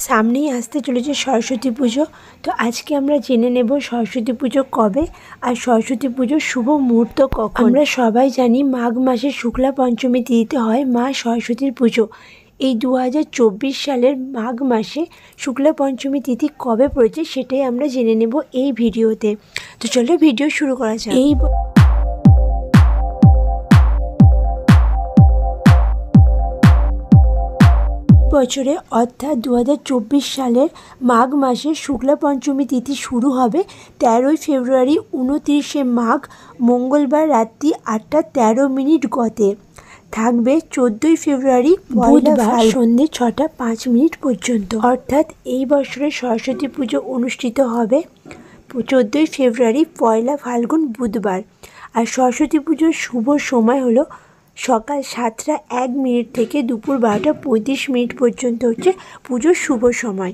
সামনেই আসতে চলেছে সরস্বতী পুজো। তো আজকে আমরা জেনে নেব সরস্বতী পুজো কবে আর সরস্বতী পুজোর শুভ মুহূর্ত কখন। আমরা সবাই জানি মাঘ মাসের শুক্লা পঞ্চমী তিথিতে হয় মা সরস্বতীর পুজো। এই 2024 সালের মাঘ মাসে শুক্লা পঞ্চমী তিথি কবে পড়েছে সেটাই আমরা জেনে নেব এই ভিডিওতে। তো চলো ভিডিও শুরু করা যাক। এই বছরে অর্থাৎ 2024 সালের মাঘ মাসের শুক্লা পঞ্চমী তিথি শুরু হবে 13 ফেব্রুয়ারি 29 মাঘ মঙ্গলবার রাত্রি 8টা 13 মিনিট গতে। থাকবে 14 ফেব্রুয়ারি বুধবার সন্ধ্যে 6টা 5 মিনিট পর্যন্ত। অর্থাৎ এই বছরের সরস্বতী পুজো অনুষ্ঠিত হবে 14 ফেব্রুয়ারি পয়লা ফাল্গুন বুধবার। আর সরস্বতী পুজোর শুভ সময় হলো সকাল 7টা 1 মিনিট থেকে দুপুর 12টা 35 মিনিট পর্যন্ত হচ্ছে পুজোর শুভ সময়।